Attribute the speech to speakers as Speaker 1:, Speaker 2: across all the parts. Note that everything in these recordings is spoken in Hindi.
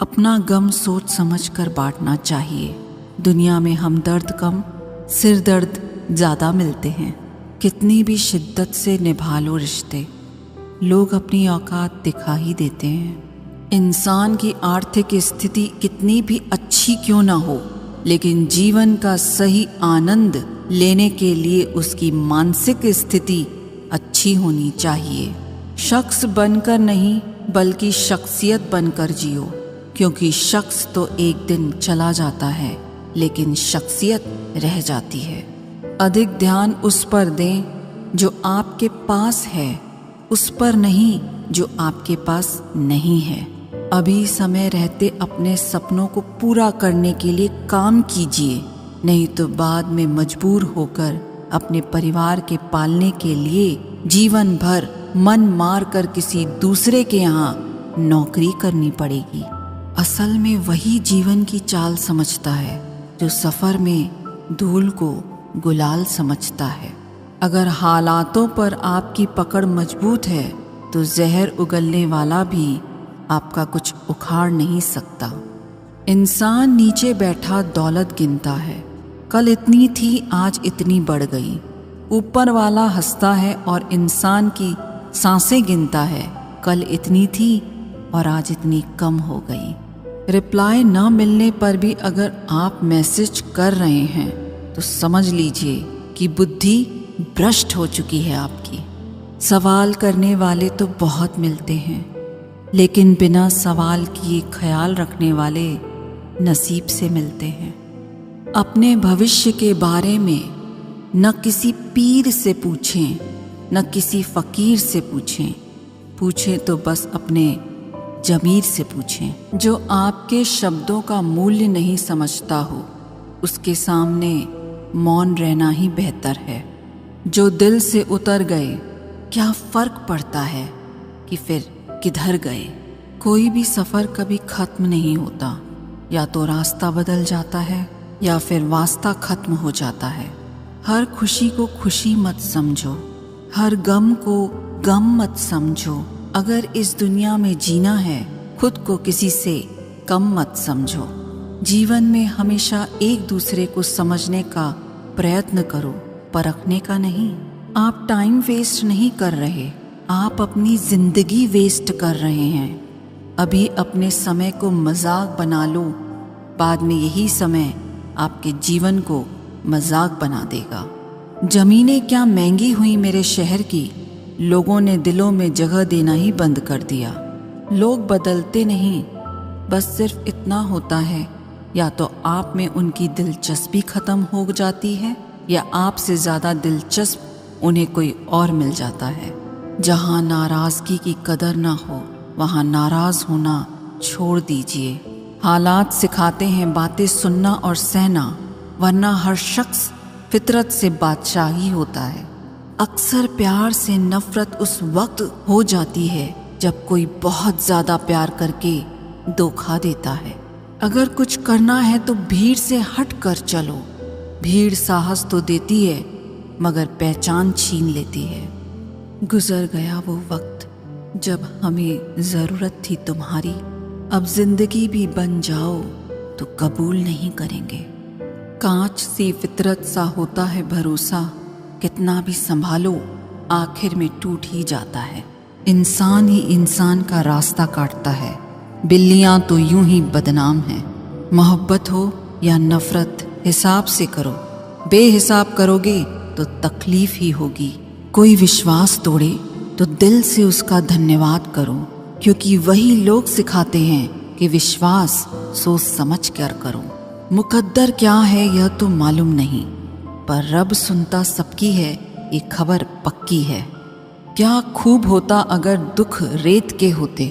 Speaker 1: अपना गम सोच समझ कर बांटना चाहिए। दुनिया में हमदर्द कम, सिर दर्द ज़्यादा मिलते हैं। कितनी भी शिद्दत से निभा लो रिश्ते, लोग अपनी औकात दिखा ही देते हैं। इंसान की आर्थिक स्थिति कितनी भी अच्छी क्यों ना हो, लेकिन जीवन का सही आनंद लेने के लिए उसकी मानसिक स्थिति अच्छी होनी चाहिए। शख्स बनकर नहीं बल्कि शख्सियत बनकर जियो, क्योंकि शख्स तो एक दिन चला जाता है लेकिन शख्सियत रह जाती है। अधिक ध्यान उस पर दें जो आपके पास है, उस पर नहीं जो आपके पास नहीं है। अभी समय रहते अपने सपनों को पूरा करने के लिए काम कीजिए, नहीं तो बाद में मजबूर होकर अपने परिवार के पालने के लिए जीवन भर मन मार कर किसी दूसरे के यहाँ नौकरी करनी पड़ेगी। असल में वही जीवन की चाल समझता है जो सफ़र में धूल को गुलाल समझता है। अगर हालातों पर आपकी पकड़ मजबूत है तो जहर उगलने वाला भी आपका कुछ उखाड़ नहीं सकता। इंसान नीचे बैठा दौलत गिनता है, कल इतनी थी आज इतनी बढ़ गई। ऊपर वाला हंसता है और इंसान की सांसें गिनता है, कल इतनी थी और आज इतनी कम हो गई। रिप्लाई न मिलने पर भी अगर आप मैसेज कर रहे हैं तो समझ लीजिए कि बुद्धि भ्रष्ट हो चुकी है आपकी। सवाल करने वाले तो बहुत मिलते हैं, लेकिन बिना सवाल किए ख्याल रखने वाले नसीब से मिलते हैं। अपने भविष्य के बारे में न किसी पीर से पूछें, न किसी फ़कीर से पूछें तो बस अपने ज़मीर से पूछें। जो आपके शब्दों का मूल्य नहीं समझता हो, उसके सामने मौन रहना ही बेहतर है। जो दिल से उतर गए, क्या फ़र्क पड़ता है कि फिर किधर गए। कोई भी सफ़र कभी ख़त्म नहीं होता, या तो रास्ता बदल जाता है या फिर वास्ता ख़त्म हो जाता है। हर खुशी को खुशी मत समझो, हर गम को गम मत समझो। अगर इस दुनिया में जीना है, खुद को किसी से कम मत समझो। जीवन में हमेशा एक दूसरे को समझने का प्रयत्न करो, परखने का नहीं। आप टाइम वेस्ट नहीं कर रहे, आप अपनी जिंदगी वेस्ट कर रहे हैं। अभी अपने समय को मजाक बना लो, बाद में यही समय आपके जीवन को मजाक बना देगा। जमीनें क्या महंगी हुई मेरे शहर की, लोगों ने दिलों में जगह देना ही बंद कर दिया। लोग बदलते नहीं, बस सिर्फ इतना होता है, या तो आप में उनकी दिलचस्पी खत्म हो जाती है या आपसे ज़्यादा दिलचस्प उन्हें कोई और मिल जाता है। जहाँ नाराज़गी की कदर ना हो, वहाँ नाराज़ होना छोड़ दीजिए। हालात सिखाते हैं बातें सुनना और सहना, वरना हर शख्स फितरत से बादशाह ही होता है। अक्सर प्यार से नफरत उस वक्त हो जाती है जब कोई बहुत ज़्यादा प्यार करके धोखा देता है। अगर कुछ करना है तो भीड़ से हट कर चलो। भीड़ साहस तो देती है मगर पहचान छीन लेती है। गुजर गया वो वक्त जब हमें ज़रूरत थी तुम्हारी, अब जिंदगी भी बन जाओ तो कबूल नहीं करेंगे। कांच सी फितरत सा होता है भरोसा, कितना भी संभालो आखिर में टूट ही जाता है। इंसान ही इंसान का रास्ता काटता है, बिल्लियां तो यूं ही बदनाम हैं। मोहब्बत हो या नफरत हिसाब से करो, बेहिसाब करोगे तो तकलीफ ही होगी। कोई विश्वास तोड़े तो दिल से उसका धन्यवाद करो, क्योंकि वही लोग सिखाते हैं कि विश्वास सोच समझ कर करो। मुकद्दर क्या है यह तो मालूम नहीं, पर रब सुनता सबकी है ये खबर पक्की है। क्या खूब होता अगर दुख रेत के होते,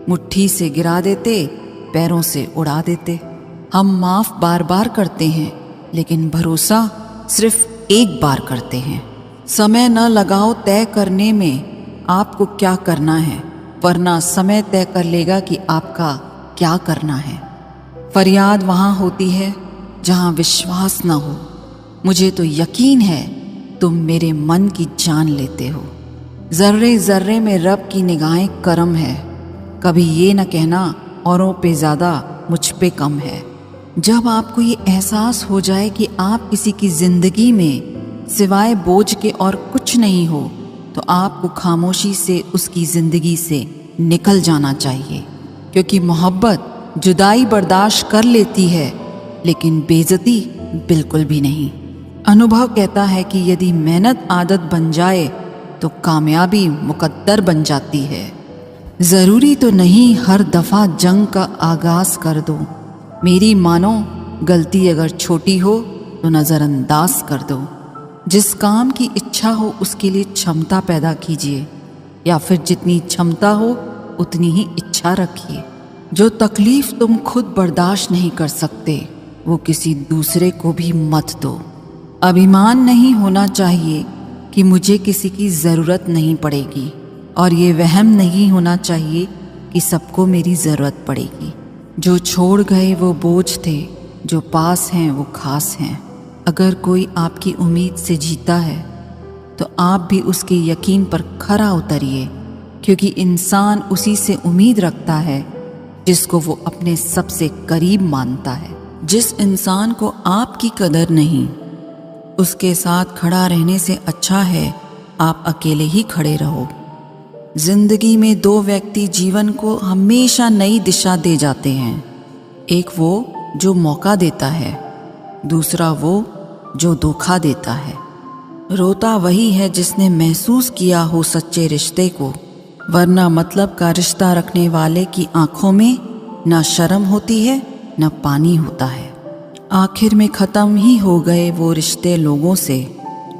Speaker 1: मुट्ठी से गिरा देते, पैरों से उड़ा देते। हम माफ़ बार बार करते हैं, लेकिन भरोसा सिर्फ एक बार करते हैं। समय न लगाओ तय करने में आपको क्या करना है, वरना समय तय कर लेगा कि आपका क्या करना है। फरियाद वहाँ होती है जहाँ विश्वास न हो। मुझे तो यकीन है तुम मेरे मन की जान लेते हो। ज़र्रे ज़र्रे में रब की निगाहें करम है। कभी ये न कहना औरों पे ज़्यादा मुझ पे कम है। जब आपको ये एहसास हो जाए कि आप किसी की ज़िंदगी में सिवाय बोझ के और कुछ नहीं हो, तो आपको खामोशी से उसकी ज़िंदगी से निकल जाना चाहिए, क्योंकि मोहब्बत जुदाई बर्दाश्त कर लेती है लेकिन बेइज्जती बिल्कुल भी नहीं। अनुभव कहता है कि यदि मेहनत आदत बन जाए तो कामयाबी मुकद्दर बन जाती है। ज़रूरी तो नहीं हर दफ़ा जंग का आगाज़ कर दो। मेरी मानो, गलती अगर छोटी हो तो नज़रअंदाज कर दो। जिस काम की इच्छा हो उसके लिए क्षमता पैदा कीजिए, या फिर जितनी क्षमता हो उतनी ही इच्छा रखिए। जो तकलीफ़ तुम खुद बर्दाश्त नहीं कर सकते वो किसी दूसरे को भी मत दो। अभिमान नहीं होना चाहिए कि मुझे किसी की ज़रूरत नहीं पड़ेगी, और ये वहम नहीं होना चाहिए कि सबको मेरी ज़रूरत पड़ेगी। जो छोड़ गए वो बोझ थे, जो पास हैं वो खास हैं। अगर कोई आपकी उम्मीद से जीता है तो आप भी उसके यकीन पर खरा उतरिए, क्योंकि इंसान उसी से उम्मीद रखता है जिसको वो अपने सबसे करीब मानता है। जिस इंसान को आपकी कदर नहीं, उसके साथ खड़ा रहने से अच्छा है आप अकेले ही खड़े रहो। जिंदगी में दो व्यक्ति जीवन को हमेशा नई दिशा दे जाते हैं। एक वो जो मौका देता है, दूसरा वो जो धोखा देता है। रोता वही है जिसने महसूस किया हो सच्चे रिश्ते को, वरना मतलब का रिश्ता रखने वाले की आंखों में ना शर्म होती है ना पानी होता है। आखिर में ख़त्म ही हो गए वो रिश्ते लोगों से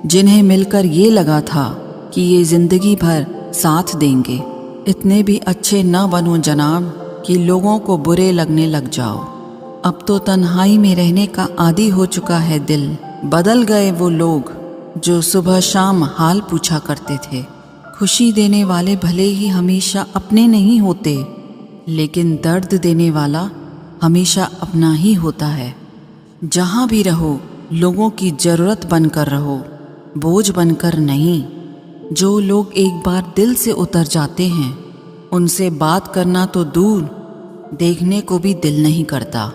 Speaker 1: जिन्हें मिलकर ये लगा था कि ये ज़िंदगी भर साथ देंगे। इतने भी अच्छे न बनो जनाब कि लोगों को बुरे लगने लग जाओ। अब तो तन्हाई में रहने का आदी हो चुका है दिल। बदल गए वो लोग जो सुबह शाम हाल पूछा करते थे। खुशी देने वाले भले ही हमेशा अपने नहीं होते, लेकिन दर्द देने वाला हमेशा अपना ही होता है। जहाँ भी रहो लोगों की ज़रूरत बनकर रहो, बोझ बनकर नहीं। जो लोग एक बार दिल से उतर जाते हैं उनसे बात करना तो दूर, देखने को भी दिल नहीं करता।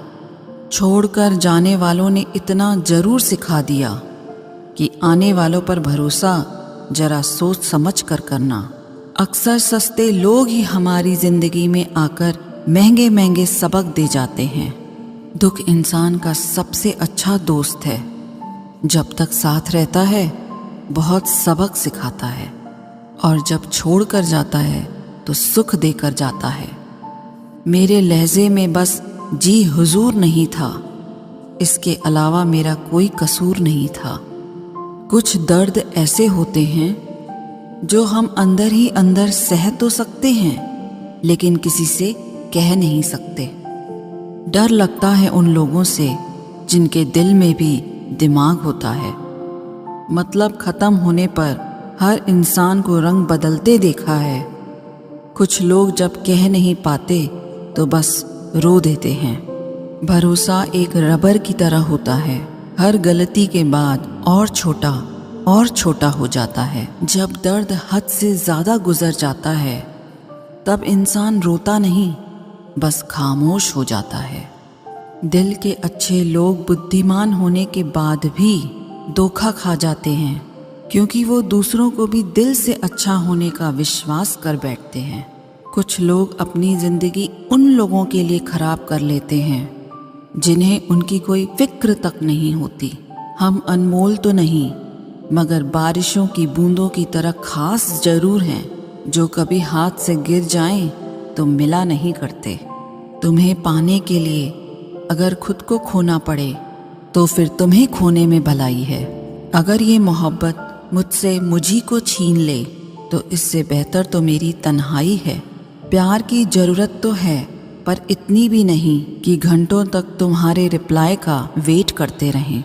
Speaker 1: छोड़कर जाने वालों ने इतना ज़रूर सिखा दिया कि आने वालों पर भरोसा जरा सोच समझ कर करना। अक्सर सस्ते लोग ही हमारी ज़िंदगी में आकर महंगे महंगे सबक दे जाते हैं। दुख इंसान का सबसे अच्छा दोस्त है। जब तक साथ रहता है बहुत सबक सिखाता है, और जब छोड़ कर जाता है तो सुख देकर जाता है। मेरे लहजे में बस जी हुजूर नहीं था, इसके अलावा मेरा कोई कसूर नहीं था। कुछ दर्द ऐसे होते हैं जो हम अंदर ही अंदर सह तो सकते हैं, लेकिन किसी से कह नहीं सकते। डर लगता है उन लोगों से जिनके दिल में भी दिमाग होता है। मतलब ख़त्म होने पर हर इंसान को रंग बदलते देखा है। कुछ लोग जब कह नहीं पाते तो बस रो देते हैं। भरोसा एक रबर की तरह होता है, हर गलती के बाद और छोटा हो जाता है। जब दर्द हद से ज़्यादा गुजर जाता है तब इंसान रोता नहीं, बस खामोश हो जाता है। दिल के अच्छे लोग बुद्धिमान होने के बाद भी धोखा खा जाते हैं, क्योंकि वो दूसरों को भी दिल से अच्छा होने का विश्वास कर बैठते हैं। कुछ लोग अपनी ज़िंदगी उन लोगों के लिए ख़राब कर लेते हैं जिन्हें उनकी कोई फिक्र तक नहीं होती। हम अनमोल तो नहीं, मगर बारिशों की बूंदों की तरह खास जरूर हैं, जो कभी हाथ से गिर जाएं तो मिला नहीं करते। तुम्हें पाने के लिए अगर खुद को खोना पड़े तो फिर तुम्हें खोने में भलाई है। अगर ये मोहब्बत मुझसे मुझी को छीन ले तो इससे बेहतर तो मेरी तन्हाई है। प्यार की ज़रूरत तो है, पर इतनी भी नहीं कि घंटों तक तुम्हारे रिप्लाई का वेट करते रहें।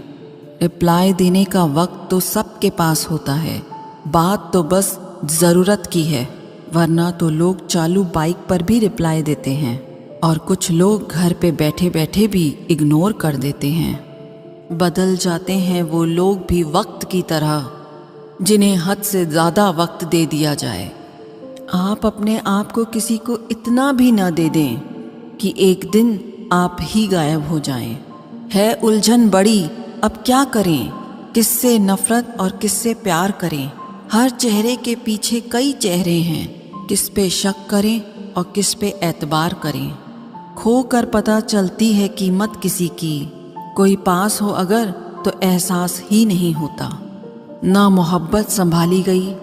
Speaker 1: रिप्लाई देने का वक्त तो सबके पास होता है, बात तो बस ज़रूरत की है। वरना तो लोग चालू बाइक पर भी रिप्लाई देते हैं, और कुछ लोग घर पे बैठे बैठे भी इग्नोर कर देते हैं। बदल जाते हैं वो लोग भी वक्त की तरह, जिन्हें हद से ज़्यादा वक्त दे दिया जाए। आप अपने आप को किसी को इतना भी न दे दें कि एक दिन आप ही गायब हो जाएं। है उलझन बड़ी, अब क्या करें, किससे नफरत और किससे प्यार करें। हर चेहरे के पीछे कई चेहरे हैं, किस पे शक करें और किस पे एतबार करें। खो कर पता चलती है कीमत किसी की, कोई पास हो अगर तो एहसास ही नहीं होता। ना मोहब्बत संभाली गई,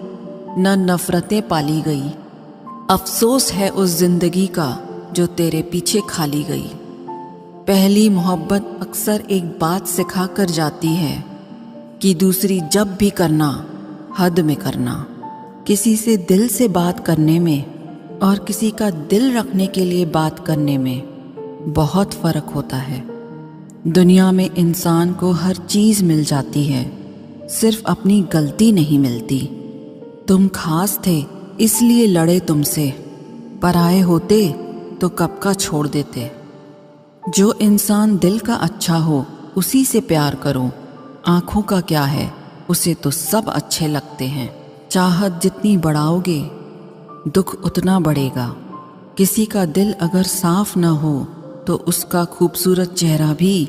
Speaker 1: न नफरतें पाली गई। अफसोस है उस जिंदगी का जो तेरे पीछे खाली गई। पहली मोहब्बत अक्सर एक बात सिखा कर जाती है कि दूसरी जब भी करना हद में करना। किसी से दिल से बात करने में और किसी का दिल रखने के लिए बात करने में बहुत फ़र्क होता है। दुनिया में इंसान को हर चीज़ मिल जाती है, सिर्फ अपनी गलती नहीं मिलती। तुम खास थे इसलिए लड़े तुमसे, पराए होते तो कब का छोड़ देते। जो इंसान दिल का अच्छा हो उसी से प्यार करो। आँखों का क्या है, उसे तो सब अच्छे लगते हैं। चाहत जितनी बढ़ाओगे दुख उतना बढ़ेगा। किसी का दिल अगर साफ न हो तो उसका खूबसूरत चेहरा भी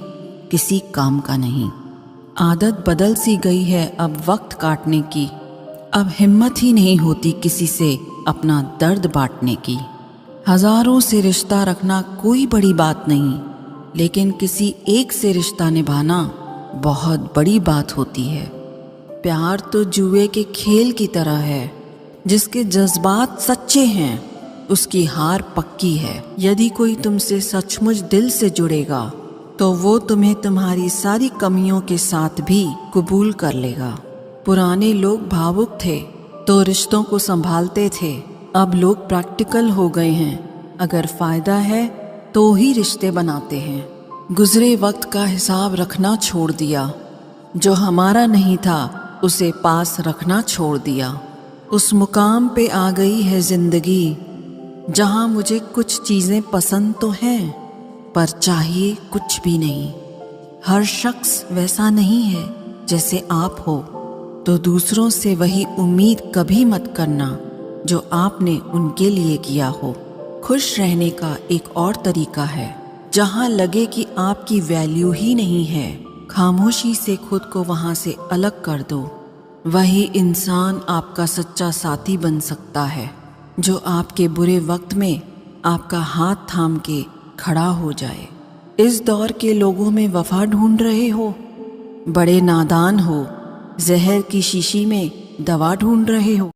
Speaker 1: किसी काम का नहीं। आदत बदल सी गई है अब वक्त काटने की, अब हिम्मत ही नहीं होती किसी से अपना दर्द बांटने की। हजारों से रिश्ता रखना कोई बड़ी बात नहीं, लेकिन किसी एक से रिश्ता निभाना बहुत बड़ी बात होती है। प्यार तो जुए के खेल की तरह है, जिसके जज्बात सच्चे हैं उसकी हार पक्की है। यदि कोई तुमसे सचमुच दिल से जुड़ेगा तो वो तुम्हें तुम्हारी सारी कमियों के साथ भी कबूल कर लेगा। पुराने लोग भावुक थे तो रिश्तों को संभालते थे, अब लोग प्रैक्टिकल हो गए हैं। अगर फ़ायदा है तो ही रिश्ते बनाते हैं। गुजरे वक्त का हिसाब रखना छोड़ दिया, जो हमारा नहीं था उसे पास रखना छोड़ दिया। उस मुकाम पे आ गई है ज़िंदगी जहाँ मुझे कुछ चीज़ें पसंद तो हैं पर चाहिए कुछ भी नहीं। हर शख्स वैसा नहीं है जैसे आप हो, तो दूसरों से वही उम्मीद कभी मत करना जो आपने उनके लिए किया हो। खुश रहने का एक और तरीका है, जहाँ लगे कि आपकी वैल्यू ही नहीं है, खामोशी से खुद को वहाँ से अलग कर दो। वही इंसान आपका सच्चा साथी बन सकता है, जो आपके बुरे वक्त में आपका हाथ थाम के खड़ा हो जाए। इस दौर के लोगों में वफा ढूंढ रहे हो, बड़े नादान हो। जहर की शीशी में दवा ढूंढ रहे हो।